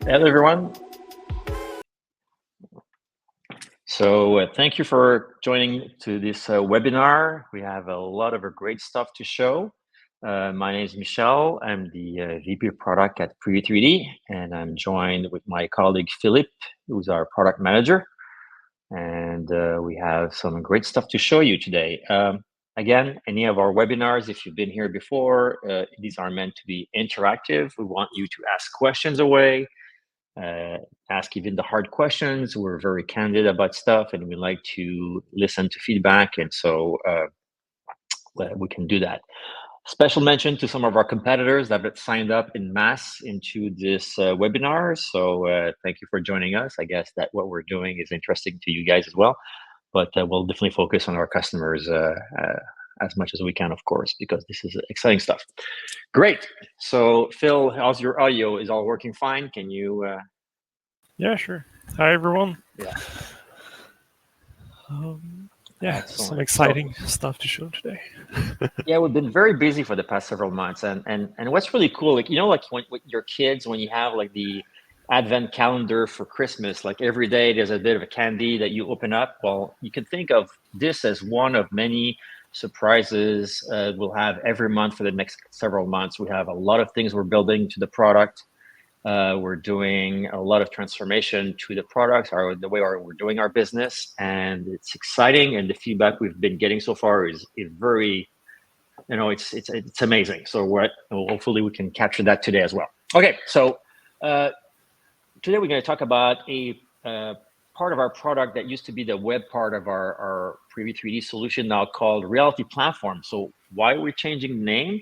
Hello, everyone. So thank you for joining to this webinar. We have a lot of great stuff to show. My name is Michel. I'm the VP of Product at Preview 3D, and I'm joined with my colleague Philippe, who's our product manager. And we have some great stuff to show you today. Again, any of our webinars, if you've been here before, these are meant to be interactive. We want you to ask questions away. Ask even the hard questions. We're very candid about stuff, and we like to listen to feedback, and so we can do that. Special mention to some of our competitors that have signed up in mass into this webinar. So thank you for joining us. I guess that what we're doing is interesting to you guys as well, but we'll definitely focus on our customers as much as we can, of course, because this is exciting stuff. Great. So Phil, how's your audio? Is all working fine? Can you? Yeah, sure. Hi, everyone. Yeah. Yeah, Excellent. some exciting stuff to show today. Yeah, we've been very busy for the past several months, and what's really cool, like like when with your kids, when you have like the advent calendar for Christmas, like every day there's a bit of a candy that you open up. Well, you can think of this as one of many surprises we'll have every month for the next several months. We have a lot of things we're building to the product. We're doing a lot of transformation to the products, or the way we're doing our business, and it's exciting. And the feedback we've been getting so far is very, it's amazing. So hopefully we can capture that today as well. Okay, so today we're going to talk about a part of our product that used to be the web part of our Preview 3D solution, now called RealityPlatform. So why are we changing the name?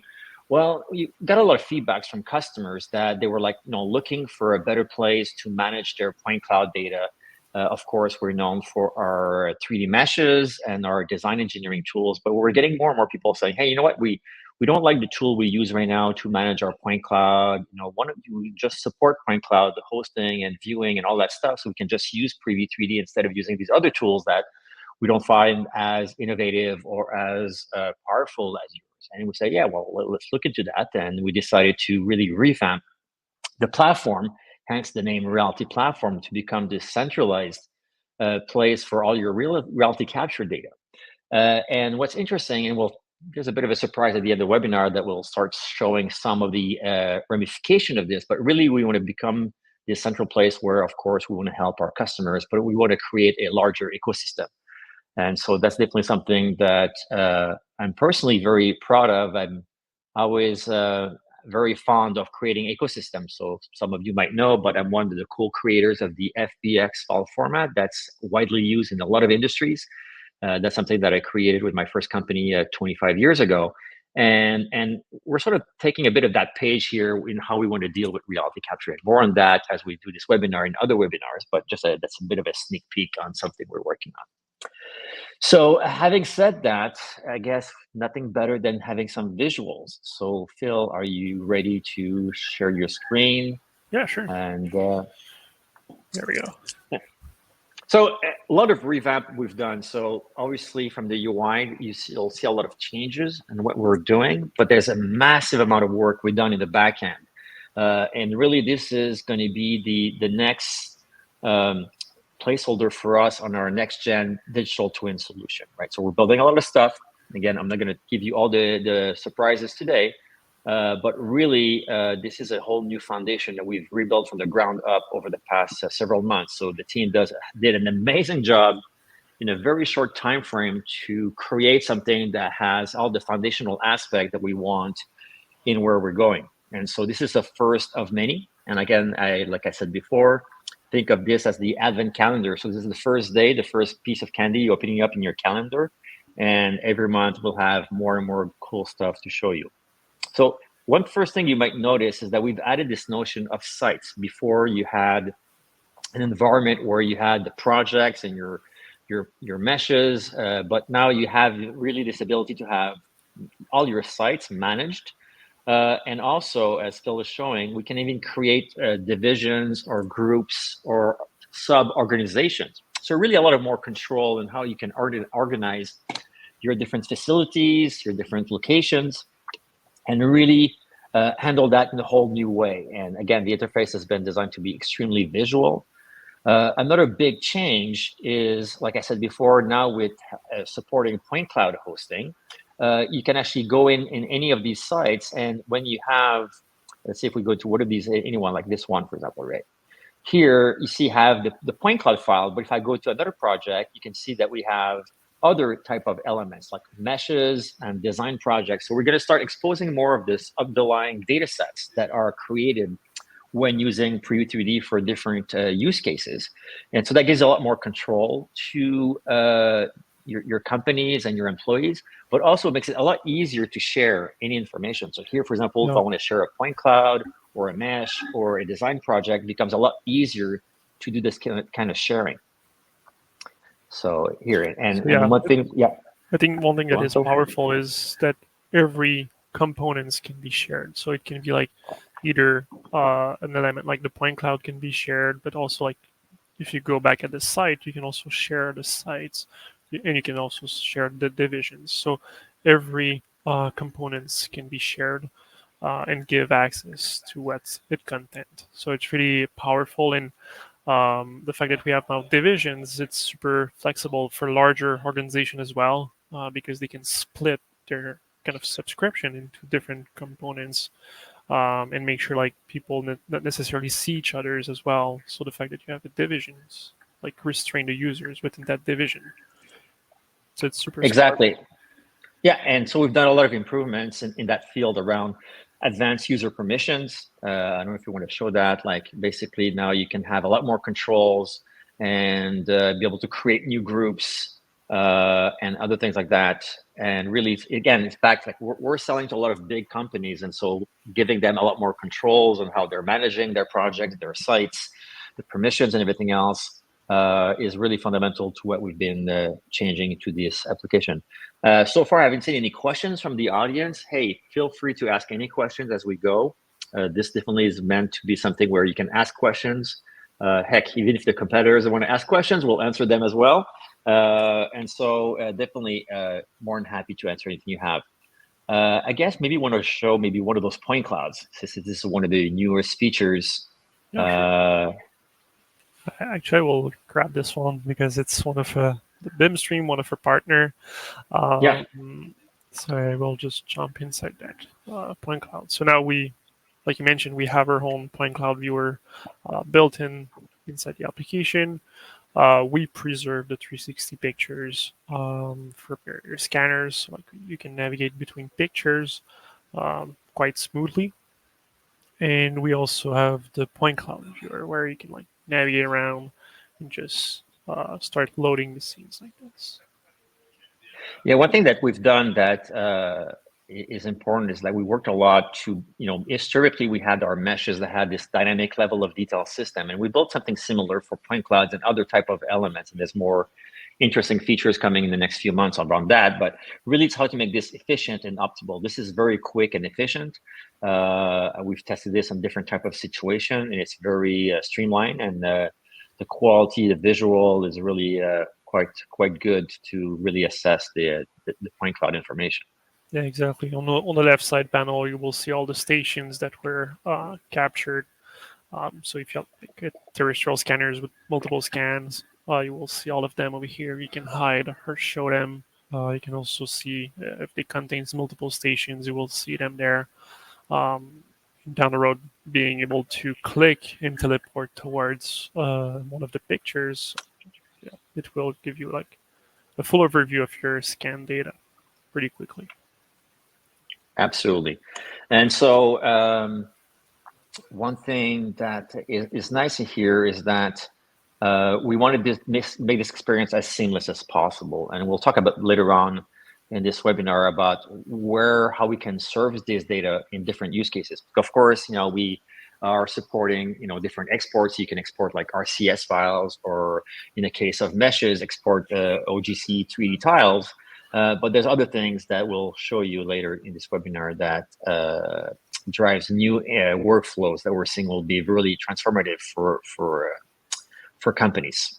Well, you got a lot of feedbacks from customers that they were like, looking for a better place to manage their point cloud data. Of course, we're known for our 3D meshes and our design engineering tools, but we're getting more and more people saying, hey, you know what, we don't like the tool we use right now to manage our point cloud. Why don't you just support point cloud, the hosting and viewing and all that stuff, so we can just use Preview 3D instead of using these other tools that we don't find as innovative or as powerful as yours. And we say, yeah, well, let's look into that. And we decided to really revamp the platform, hence the name RealityPlatform, to become this centralized place for all your reality capture data. And what's interesting, and there's a bit of a surprise at the end of the webinar that we'll start showing some of the ramification of this, but really we want to become this central place where, of course, we want to help our customers, but we want to create a larger ecosystem. And so that's definitely something that I'm personally very proud of. I'm always very fond of creating ecosystems. So some of you might know, but I'm one of the cool creators of the FBX file format that's widely used in a lot of industries. That's something that I created with my first company 25 years ago. And we're sort of taking a bit of that page here in how we want to deal with reality capture. More on that as we do this webinar and other webinars, but just that's a bit of a sneak peek on something we're working on. So having said that, I guess nothing better than having some visuals. So Phil, are you ready to share your screen? Yeah, sure. And there we go. Yeah. So a lot of revamp we've done. So obviously from the UI, you'll see a lot of changes in what we're doing, but there's a massive amount of work we've done in the back end. And really this is going to be the next placeholder for us on our next gen digital twin solution, right? So we're building a lot of stuff. Again, I'm not going to give you all the surprises today, but really this is a whole new foundation that we've rebuilt from the ground up over the past several months. So the team did an amazing job in a very short time frame to create something that has all the foundational aspect that we want in where we're going. And so this is the first of many. And again, like I said before, think of this as the advent calendar. So this is the first day, the first piece of candy you're opening up in your calendar. And every month we'll have more and more cool stuff to show you. So one first thing you might notice is that we've added this notion of sites. Before you had an environment where you had the projects and your meshes, but now you have really this ability to have all your sites managed. And also, as Phil is showing, we can even create divisions or groups or sub-organizations. So really a lot of more control in how you can organize your different facilities, your different locations, and really handle that in a whole new way. And again, the interface has been designed to be extremely visual. Another big change is, like I said before, now with supporting point cloud hosting, you can actually go in any of these sites, and when you have, let's see if we go to one of these, anyone like this one, for example, right? Here, you see have the point cloud file, but if I go to another project, you can see that we have other type of elements like meshes and design projects. So we're going to start exposing more of this underlying data sets that are created when using Preview 3D for different use cases. And so that gives a lot more control to your companies and your employees, but also makes it a lot easier to share any information. So here, for example, if I want to share a point cloud or a mesh or a design project, it becomes a lot easier to do this kind of sharing. So here, and one thing, I think one thing that is powerful is that every components can be shared. So it can be like either an element like the point cloud can be shared, but also like if you go back at the site, you can also share the sites, and you can also share the divisions. So every components can be shared and give access to what's it content. So it's really powerful. And the fact that we have now divisions, it's super flexible for larger organization as well, because they can split their kind of subscription into different components, and make sure like people not necessarily see each other's as well. So the fact that you have the divisions like restrain the users within that division. So it's super exactly smart. Yeah, and so we've done a lot of improvements in that field around advanced user permissions. I don't know if you want to show that. Like basically now you can have a lot more controls and be able to create new groups and other things like that. And really, again, it's back like we're selling to a lot of big companies, and so giving them a lot more controls on how they're managing their projects, their sites, the permissions, and everything else is really fundamental to what we've been changing to this application. So far, I haven't seen any questions from the audience. Hey, feel free to ask any questions as we go. This definitely is meant to be something where you can ask questions. Heck, even if the competitors want to ask questions, we'll answer them as well. And so definitely more than happy to answer anything you have. I guess maybe want to show maybe one of those point clouds, since this is one of the newest features. Yeah, sure. Actually, I will grab this one because it's one of the BIM stream, one of our partner. Yeah. So I will just jump inside that point cloud. So now we, like you mentioned, we have our own point cloud viewer built inside the application. We preserve the 360 pictures for your scanners. So like you can navigate between pictures quite smoothly. And we also have the point cloud viewer where you can like navigate around and just start loading the scenes like this. Yeah, one thing that we've done that is important is that we worked a lot to, historically we had our meshes that had this dynamic level of detail system, and we built something similar for point clouds and other type of elements. And there's more interesting features coming in the next few months around that, but really it's how to make this efficient and optimal. This is very quick and efficient. We've tested this on different type of situation, and it's very streamlined, and the quality, the visual is really quite good to really assess the point cloud information. Yeah, exactly. On the left side panel, you will see all the stations that were captured. So if you have like, terrestrial scanners with multiple scans, you will see all of them over here. You can hide or show them. You can also see if it contains multiple stations, you will see them there. Down the road, being able to click and teleport towards one of the pictures, yeah, it will give you like a full overview of your scan data pretty quickly. Absolutely. And so one thing that is nice in here is that we wanted to make this experience as seamless as possible. And we'll talk about later on in this webinar about how we can service this data in different use cases. Of course, we are supporting, different exports. You can export like RCS files, or in the case of meshes, export OGC 3D tiles. But there's other things that we'll show you later in this webinar that drives new workflows that we're seeing will be really transformative for companies.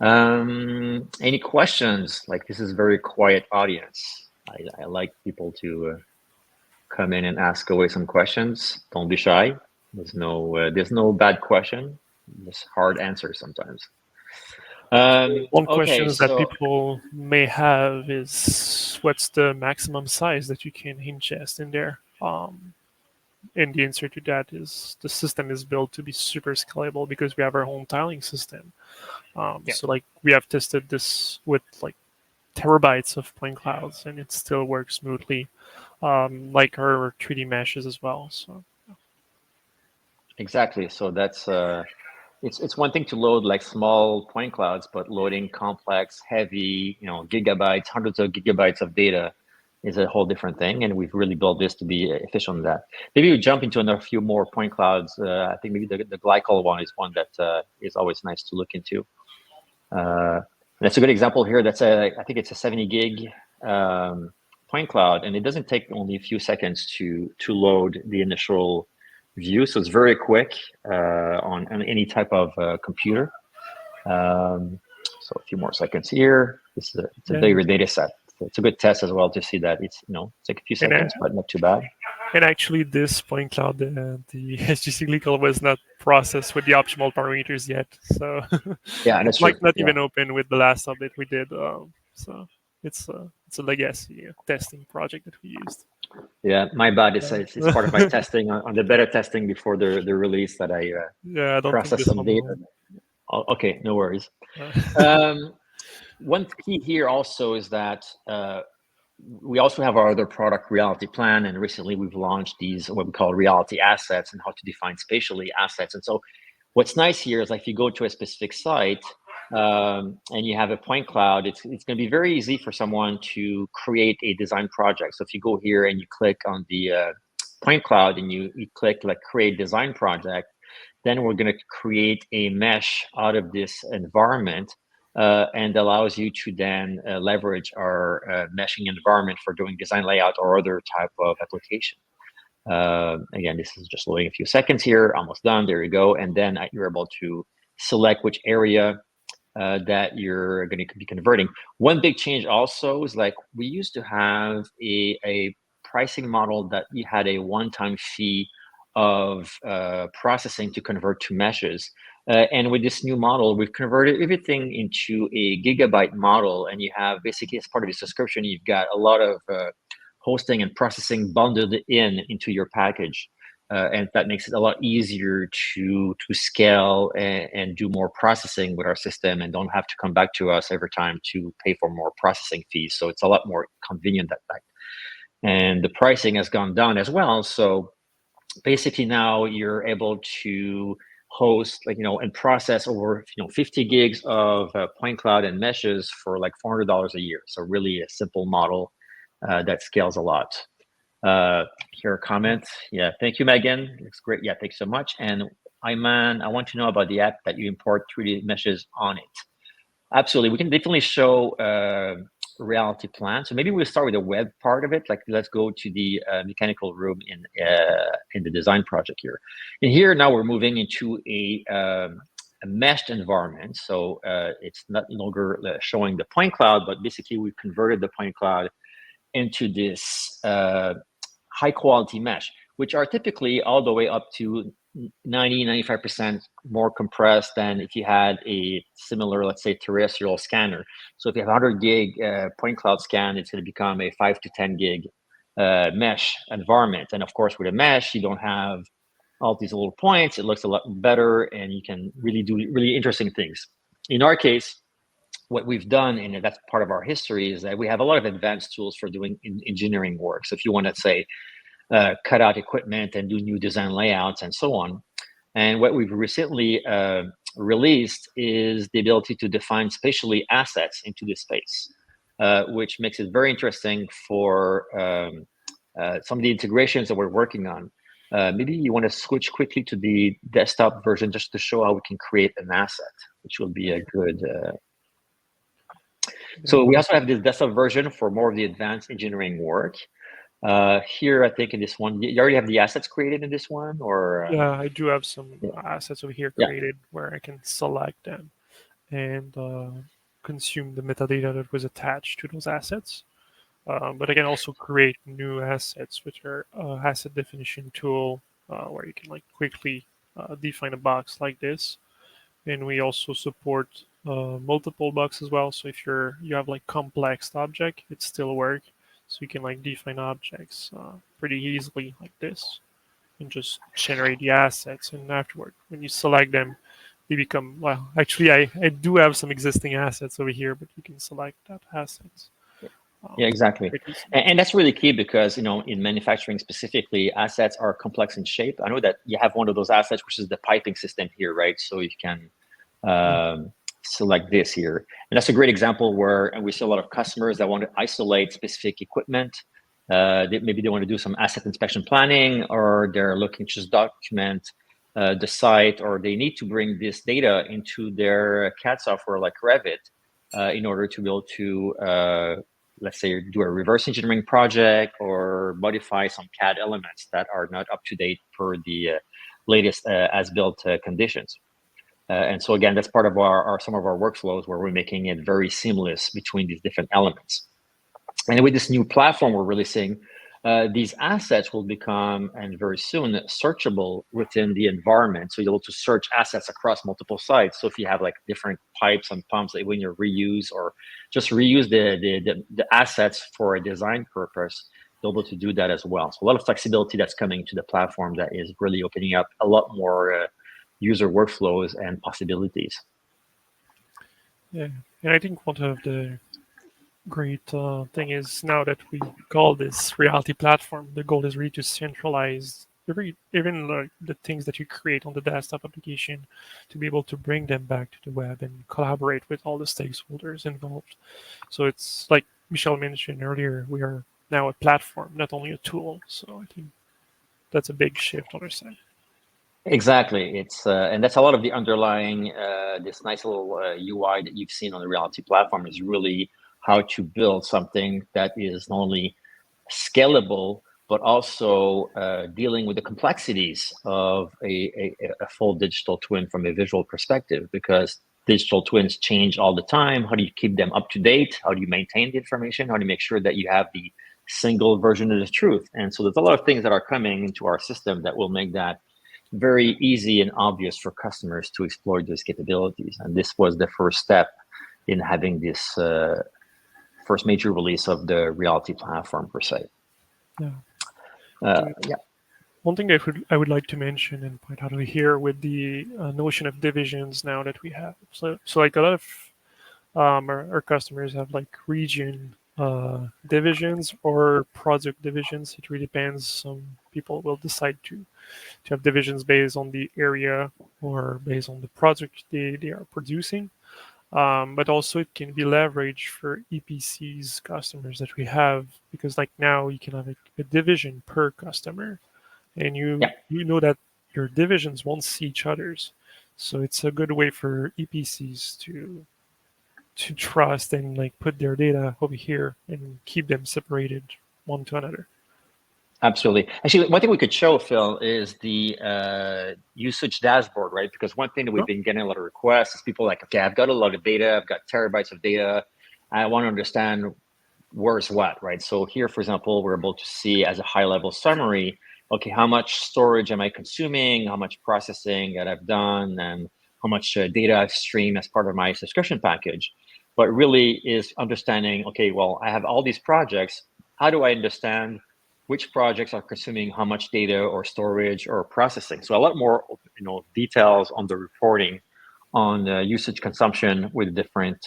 Any questions? Like, this is a very quiet audience. I like people to come in and ask away some questions. Don't be shy. There's no bad question. Just hard answers sometimes. One Okay, question that so people may have is what's the maximum size that you can ingest in there? And the answer to that is the system is built to be super scalable because we have our own tiling system. yeah, So like we have tested this with like terabytes of point clouds, and it still works smoothly, like our 3D meshes as well. So exactly. So that's it's one thing to load like small point clouds, but loading complex, heavy, gigabytes, hundreds of gigabytes of data is a whole different thing. And we've really built this to be efficient on that. Maybe we jump into another few more point clouds. I think maybe the glycol one is one that is always nice to look into. That's a good example here. I think it's a 70 gig point cloud, and it doesn't take only a few seconds to load the initial view. So it's very quick on any type of computer. So a few more seconds here. It's a bigger data set. So it's a good test as well to see that it's take a few seconds, but not too bad. And actually, this point cloud, the SGC glycal was not processed with the optimal parameters yet. So Yeah, that's it's true. like not Yeah. even open with the last update we did. So it's a legacy testing project that we used. Yeah, my bad. It's part of my testing on the beta testing before the release that I I don't think process this some one data. will. Okay, no worries. One key here also is that we also have our other product, Reality Plan, and recently we've launched these what we call reality assets and how to define spatially assets. And so, what's nice here is like if you go to a specific site and you have a point cloud, it's going to be very easy for someone to create a design project. So if you go here and you click on the point cloud and you click like create design project, then we're going to create a mesh out of this environment and allows you to then leverage our meshing environment for doing design layout or other type of application. Again, this is just loading a few seconds here, almost done. There you go. And then you're able to select which area that you're going to be converting. One big change also is like we used to have a pricing model that you had a one-time fee of processing to convert to meshes. And with this new model, we've converted everything into a gigabyte model. And you have basically, as part of the subscription, you've got a lot of hosting and processing bundled into your package. And that makes it a lot easier to scale and do more processing with our system and don't have to come back to us every time to pay for more processing fees. So it's a lot more convenient that way. And the pricing has gone down as well. So basically now you're able to host and process over 50 gigs of point cloud and meshes for like $400 a year. So really a simple model that scales a lot. Here a comment. Yeah, thank you, Megan. It's great. Yeah, thanks so much. And Iman, I want to know about the app that you import 3D meshes on it. Absolutely, we can definitely show reality plan. So maybe we'll start with the web part of it. Like, let's go to the mechanical room in the design project here. And here now we're moving into a meshed environment. So it's not longer showing the point cloud, but basically we've converted the point cloud into this high quality mesh, which are typically all the way up to 95% more compressed than if you had a similar, let's say, terrestrial scanner. So if you have 100 gig point cloud scan, it's going to become a 5 to 10 gig mesh environment. And of course, with a mesh, you don't have all these little points. It looks a lot better, and you can really do really interesting things. In our case, what we've done, and that's part of our history, is that we have a lot of advanced tools for doing engineering work. So if you want to say cut out equipment and do new design layouts and so on. And what we've recently released is the ability to define spatially assets into the space, which makes it very interesting for some of the integrations that we're working on. Maybe you want to switch quickly to the desktop version just to show how we can create an asset, which will be a good. So we also have this desktop version for more of the advanced engineering work. Here, I think in this one, you already have the assets created in this one, or? Yeah, I do have some assets over here created where I can select them and consume the metadata that was attached to those assets. But I can also create new assets, which are asset definition tool, where you can like quickly define a box like this. And we also support multiple box as well. So if you have like complex object, it still work. So you can like define objects pretty easily like this, and just generate the assets. And afterward, when you select them, they become, well, actually, I do have some existing assets over here, but you can select that assets. Yeah, exactly. And that's really key because, in manufacturing specifically, assets are complex in shape. I know that you have one of those assets, which is the piping system here, right? So you can select this here. And that's a great example where we see a lot of customers that want to isolate specific equipment. Maybe they want to do some asset inspection planning, or they're looking to just document the site, or they need to bring this data into their CAD software like Revit in order to be able to let's say, do a reverse engineering project or modify some CAD elements that are not up to date per the latest as-built conditions. And so again, that's part of some of our workflows where we're making it very seamless between these different elements. And with this new platform we're releasing, these assets will become, and very soon, searchable within the environment. So you're able to search assets across multiple sites. So if you have like different pipes and pumps that when you reuse or just reuse the assets for a design purpose, you're able to do that as well. So a lot of flexibility that's coming to the platform that is really opening up a lot more user workflows and possibilities. Yeah, and I think one of the great thing is now that we call this reality platform, the goal is really to centralize even the things that you create on the desktop application, to be able to bring them back to the web and collaborate with all the stakeholders involved. So it's like Michel mentioned earlier, we are now a platform, not only a tool. So I think that's a big shift on our side. Exactly. It's and that's a lot of the underlying this nice little UI that you've seen on the Reality platform is really how to build something that is not only scalable but also dealing with the complexities of a full digital twin from a visual perspective, because digital twins change all the time. How do you keep them up to date? How do you maintain the information? How do you make sure that you have the single version of the truth? And so there's a lot of things that are coming into our system that will make that very easy and obvious for customers to explore those capabilities. And this was the first step in having this first major release of the Reality platform per se. Yeah. Yeah. One thing that I would like to mention and point out over here with the notion of divisions now that we have. So like a lot of our customers have like region divisions or project divisions. It really depends. Some people will decide to have divisions based on the area or based on the project they are producing. But also it can be leveraged for EPCs customers that we have, because like now you can have a division per customer, and you know that your divisions won't see each other's. So it's a good way for EPCs to trust and like put their data over here and keep them separated one to another. Absolutely. Actually, one thing we could show, Phil, is the usage dashboard, right? Because one thing that we've been getting a lot of requests is people like, okay, I've got a lot of data, I've got terabytes of data, I want to understand where's what, right? So here, for example, we're able to see as a high-level summary, okay, how much storage am I consuming, how much processing that I've done, and how much data I've streamed as part of my subscription package. But really is understanding, okay, well, I have all these projects. How do I understand which projects are consuming how much data or storage or processing? So a lot more, details on the reporting on usage consumption with different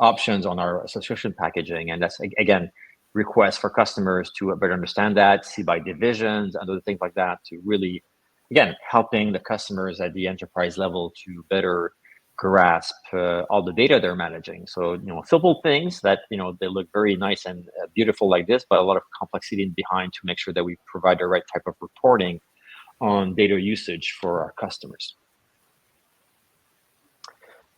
options on our subscription packaging. And that's, again, requests for customers to better understand that, see by divisions and other things like that, to really, again, helping the customers at the enterprise level to better grasp all the data they're managing. So, simple things that, they look very nice and beautiful like this, but a lot of complexity behind to make sure that we provide the right type of reporting on data usage for our customers.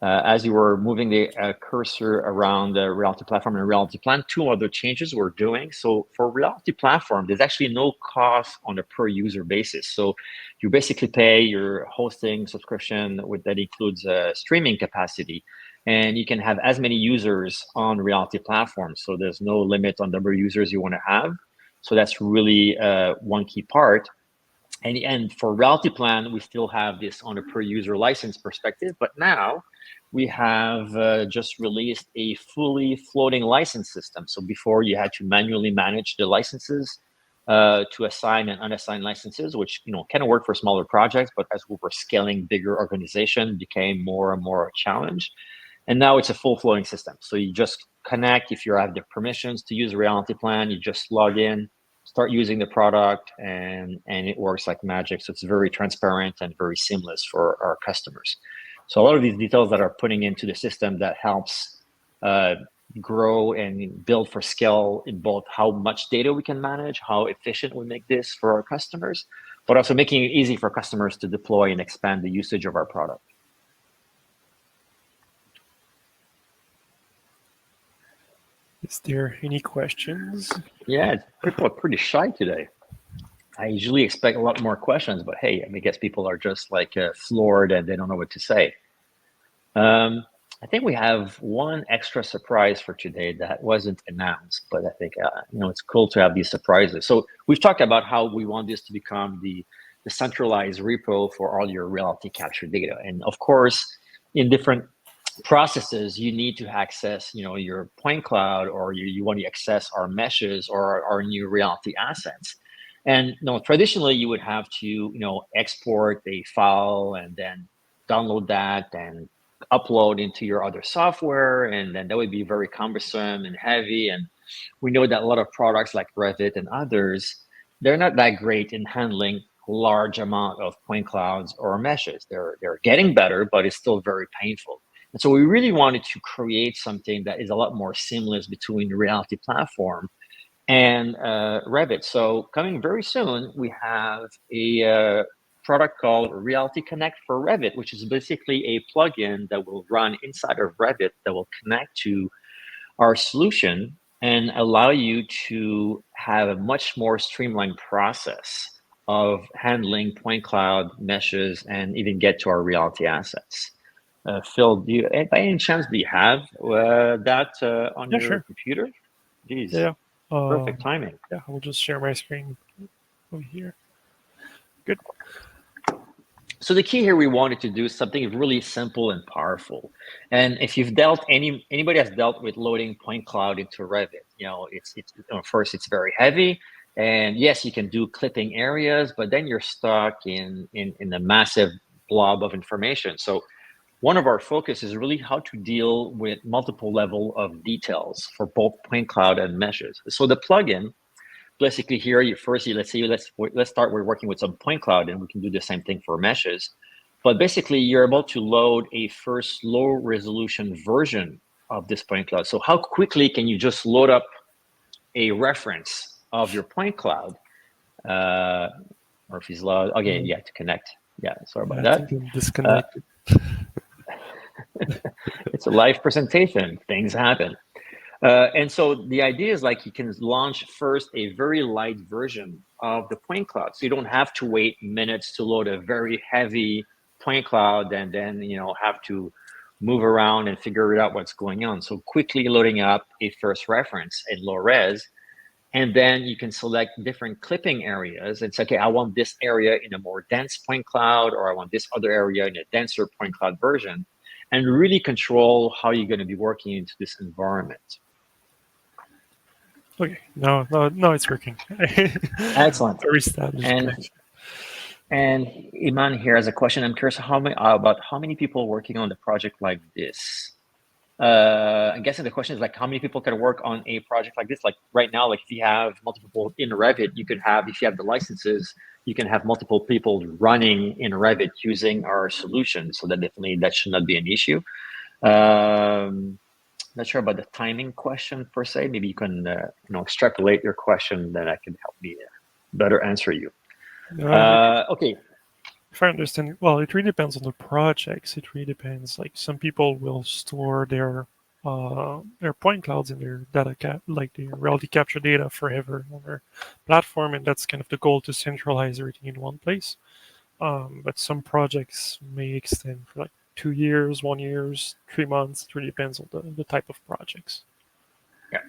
As you were moving the cursor around the Reality platform and Reality plan, two other changes we're doing. So for Reality platform, there's actually no cost on a per user basis. So you basically pay your hosting subscription that includes streaming capacity. and you can have as many users on RealityPlatform. So there's no limit on the number of users you want to have. So that's really one key part. And for Reality Plan, we still have this on a per user license perspective, but now we have just released a fully floating license system. So before you had to manually manage the licenses to assign and unassign licenses, which kind of work for smaller projects, but as we were scaling bigger organization, became more and more a challenge. And now it's a full floating system. So you just connect if you have the permissions to use a Reality Plan, you just log in, start using the product, and it works like magic. So it's very transparent and very seamless for our customers. So a lot of these details that are putting into the system that helps grow and build for scale in both how much data we can manage, how efficient we make this for our customers, but also making it easy for customers to deploy and expand the usage of our product. Is there any questions? Yeah, people are pretty shy today. I usually expect a lot more questions, but hey, I guess people are just like floored and they don't know what to say. I think we have one extra surprise for today that wasn't announced, but I think it's cool to have these surprises. So we've talked about how we want this to become the centralized repo for all your reality capture data, and of course, in different processes, you need to access, your point cloud, or you want to access our meshes or our new reality assets. And traditionally, you would have to, export a file and then download that and upload into your other software, and then that would be very cumbersome and heavy. And we know that a lot of products like Revit and others, they're not that great in handling large amount of point clouds or meshes. They're getting better, but it's still very painful. And so we really wanted to create something that is a lot more seamless between the RealityPlatform and Revit. So coming very soon, we have a product called Reality Connect for Revit, which is basically a plugin that will run inside of Revit that will connect to our solution and allow you to have a much more streamlined process of handling point cloud meshes and even get to our reality assets. Phil, by any chance, do you have that on your computer? Jeez. Yeah. Perfect timing. Yeah, I will just share my screen over here. Good. So the key here we wanted to do something really simple and powerful. And if you've anybody has dealt with loading point cloud into Revit, it's first it's very heavy. And yes, you can do clipping areas, but then you're stuck in a massive blob of information. So one of our focus is really how to deal with multiple level of details for both point cloud and meshes. So the plugin, basically here, let's start with working with some point cloud, and we can do the same thing for meshes. But basically, you're able to load a first low resolution version of this point cloud. So how quickly can you just load up a reference of your point cloud? Or if he's loud, okay, yeah, to connect. Yeah, sorry about that. I think I'm disconnected. It's a live presentation. Things happen. And so the idea is like you can launch first a very light version of the point cloud. So you don't have to wait minutes to load a very heavy point cloud and then, have to move around and figure out what's going on. So quickly loading up a first reference in low res. And then you can select different clipping areas and say, okay, I want this area in a more dense point cloud, or I want this other area in a denser point cloud version, and really control how you're going to be working into this environment. Okay, no, it's working. Excellent. Very established. And Iman here has a question. I'm curious about how many people working on the project like this. I'm guessing the question is like how many people can work on a project like this? Like right now, like if you have multiple people in Revit, if you have the licenses, you can have multiple people running in Revit using our solution. So that should not be an issue. Not sure about the timing question per se. Maybe you can extrapolate your question, then I can help me better answer you. Okay. If I understand, well, it really depends on the projects. It really depends. Like some people will store their point clouds in their data like the reality capture data forever on their platform, and that's kind of the goal, to centralize everything in one place. But some projects may extend for like 2 years, 1 year, 3 months. It really depends on the type of projects. Yeah.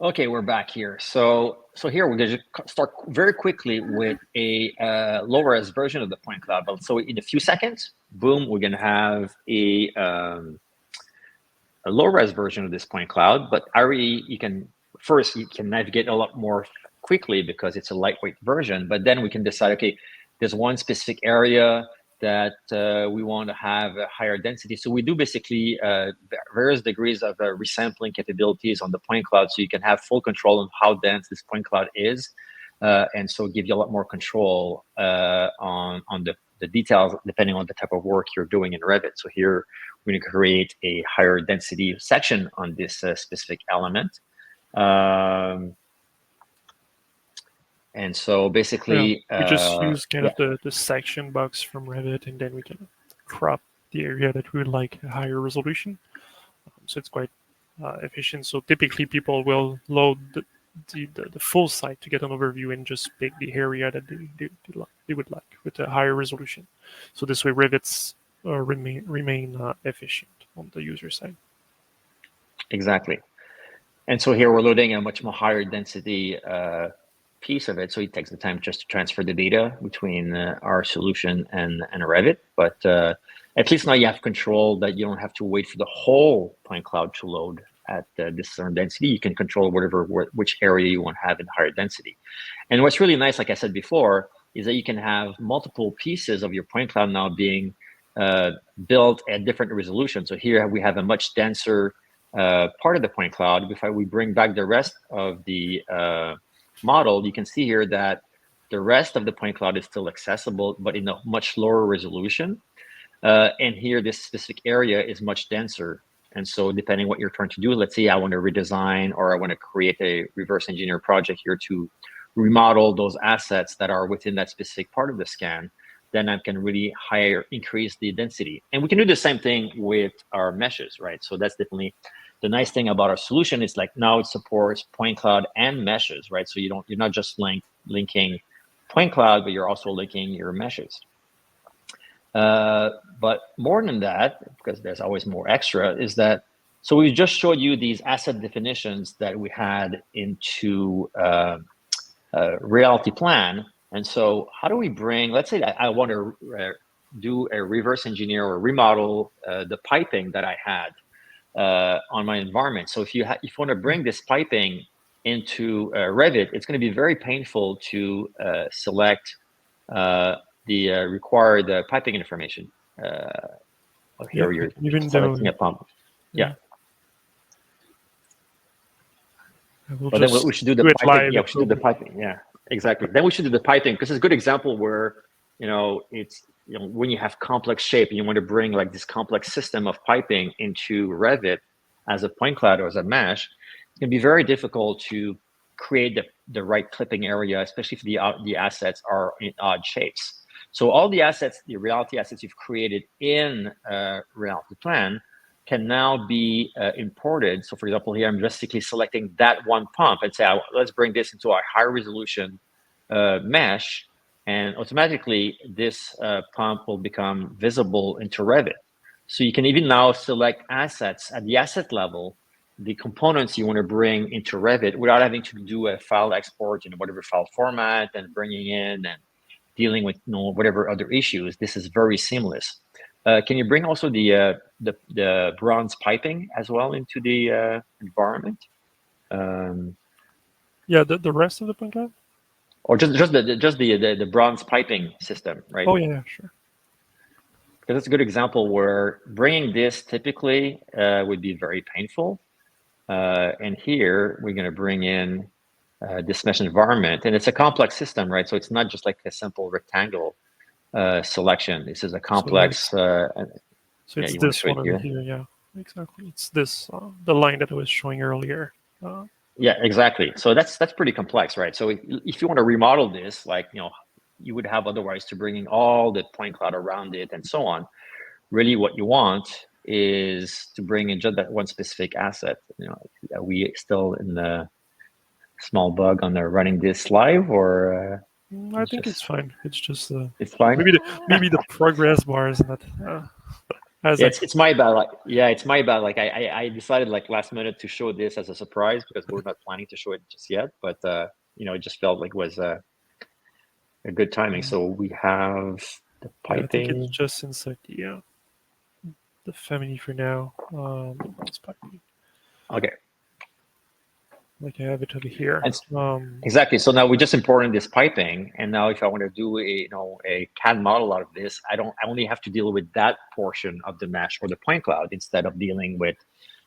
Okay, we're back here. So here we're going to start very quickly with a low-res version of the point cloud. So in a few seconds, boom, we're going to have a low-res version of this point cloud. But already you can navigate a lot more quickly because it's a lightweight version. But then we can decide, okay, there's one specific area that we want to have a higher density. So we do basically various degrees of resampling capabilities on the point cloud, so you can have full control on how dense this point cloud is, and so give you a lot more control on the details depending on the type of work you're doing in Revit. So here we're going to create a higher density section on this specific element. And so basically, we just use kind of the section box from Revit, and then we can crop the area that we would like a higher resolution. So it's quite efficient. So typically people will load the full site to get an overview and just pick the area that they would like with a higher resolution. So this way Revits remain efficient on the user side. Exactly. And so here we're loading a much more higher density piece of it, so it takes the time just to transfer the data between our solution and Revit. But at least now you have control that you don't have to wait for the whole point cloud to load at this certain density. You can control which area you want to have in higher density. And what's really nice, like I said before, is that you can have multiple pieces of your point cloud now being built at different resolutions. So here we have a much denser part of the point cloud. If we bring back the rest of the model, you can see here that the rest of the point cloud is still accessible, but in a much lower resolution. And here, this specific area is much denser. And so depending what you're trying to do, let's say I want to redesign or I want to create a reverse engineer project here to remodel those assets that are within that specific part of the scan, then I can really increase the density. And we can do the same thing with our meshes, right? So that's definitely the nice thing about our solution is like now it supports point cloud and meshes, right? So you're not just linking point cloud, but you're also linking your meshes. But more than that, because there's always more extra, is that so we just showed you these asset definitions that we had into Reality Plan. And so how do we bring, let's say that I want to do a reverse engineer or remodel the piping that I had on my environment. So if you want to bring this piping into Revit, it's going to be very painful to select the required piping information. Here you're selecting a pump. Yeah. But then we should do the piping. Yeah, we should do the piping. Yeah, exactly. Then we should do the piping because it's a good example where it's when you have complex shape and you want to bring like this complex system of piping into Revit as a point cloud or as a mesh, it's going to be very difficult to create the right clipping area, especially if the assets are in odd shapes. So all the assets, the reality assets you've created in Reality Plan can now be imported. So for example, here I'm basically selecting that one pump and say, let's bring this into a high resolution mesh. And automatically, this pump will become visible into Revit. So you can even now select assets at the asset level, the components you want to bring into Revit without having to do a file export in whatever file format and bringing in and dealing with whatever other issues. This is very seamless. Can you bring also the bronze piping as well into the environment? Yeah, the rest of the point cloud? Or just the bronze piping system, right? Oh yeah, sure. Because it's a good example where bringing this typically would be very painful. And here we're going to bring in this mesh environment, and it's a complex system, right? So it's not just like a simple rectangle selection. This is a complex. So it's this one over here. Yeah, exactly. It's this the line that I was showing earlier. Yeah, exactly. So that's pretty complex, right? So if you want to remodel this, like you would have otherwise to bring in all the point cloud around it and so on. Really, what you want is to bring in just that one specific asset. Are we still in the small bug on the running this live or? I think it's fine. It's just it's fine. maybe the progress bar is not as It's my bad. Like, yeah, it's my bad. Like I decided like last minute to show this as a surprise because we're not planning to show it just yet. But it just felt like it was a good timing. So we have the I think it's piping. just inside the family for now. It's piping. Okay. Like I have it over here. Exactly. So now we're just importing this piping, and now if I want to do a CAD model out of this, I only have to deal with that portion of the mesh or the point cloud instead of dealing with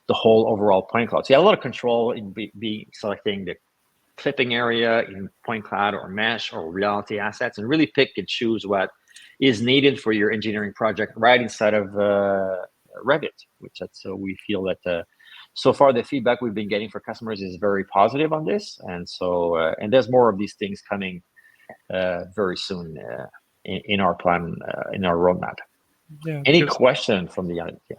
the whole overall point cloud. So you have a lot of control in selecting the clipping area in point cloud or mesh or reality assets, and really pick and choose what is needed for your engineering project right inside of Revit. So we feel that. So far, the feedback we've been getting for customers is very positive on this, and so and there's more of these things coming very soon in our plan, in our roadmap. Yeah. Any question from the audience? Yeah.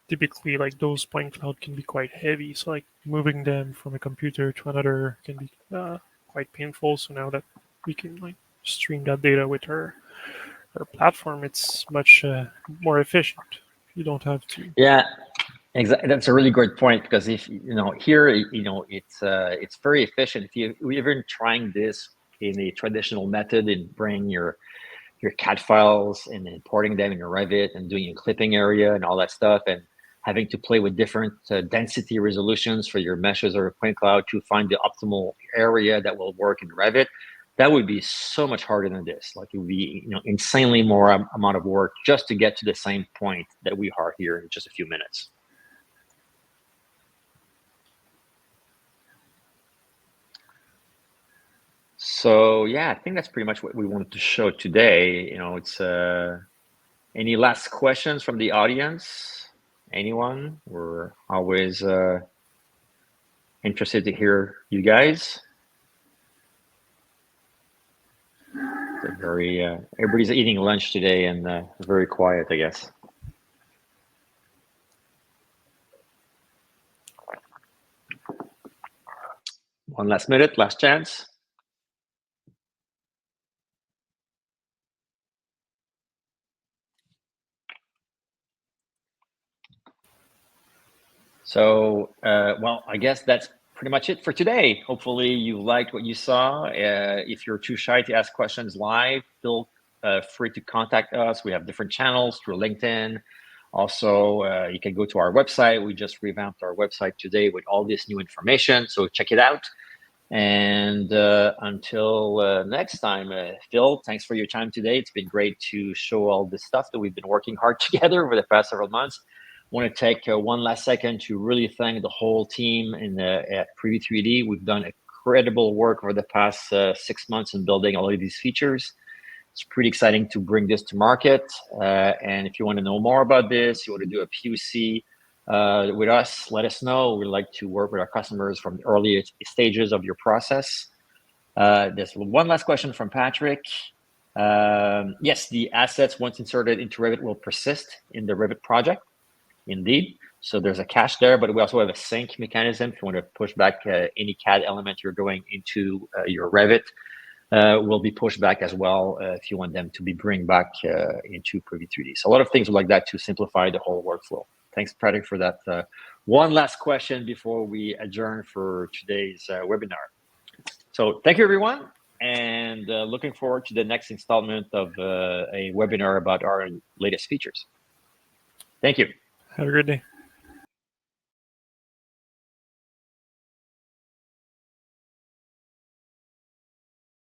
Typically, like those point cloud can be quite heavy, so like moving them from a computer to another can be quite painful. So now that we can like stream that data with our platform, it's much more efficient. You don't have to. Yeah. Exactly. That's a really great point because if here it's very efficient. If you're even trying this in a traditional method and bring your CAD files and importing them in your Revit and doing a clipping area and all that stuff and having to play with different density resolutions for your meshes or point cloud to find the optimal area that will work in Revit, that would be so much harder than this. Like it would be insanely more amount of work just to get to the same point that we are here in just a few minutes. So yeah, I think that's pretty much what we wanted to show today. It's any last questions from the audience? Anyone? We're always interested to hear you guys. Everybody's eating lunch today and very quiet, I guess. One last minute, last chance. So, well, I guess that's pretty much it for today. Hopefully you liked what you saw. If you're too shy to ask questions live, feel free to contact us. We have different channels through LinkedIn. Also, you can go to our website. We just revamped our website today with all this new information. So check it out. And until next time, Phil, thanks for your time today. It's been great to show all this stuff that we've been working hard together over the past several months. Want to take one last second to really thank the whole team at Preview 3D. We've done incredible work over the past 6 months in building all of these features. It's pretty exciting to bring this to market. And if you want to know more about this, you want to do a POC with us, let us know. We like to work with our customers from the earliest stages of your process. There's one last question from Patrick. Yes, the assets once inserted into Revit will persist in the Revit project. Indeed. So there's a cache there, but we also have a sync mechanism. If you want to push back any CAD element you're going into your Revit, will be pushed back as well if you want them to be bring back into Preview 3D. So a lot of things like that to simplify the whole workflow. Thanks, Patrick, for that. One last question before we adjourn for today's webinar. So thank you, everyone, and looking forward to the next installment of a webinar about our latest features. Thank you. Have a good day.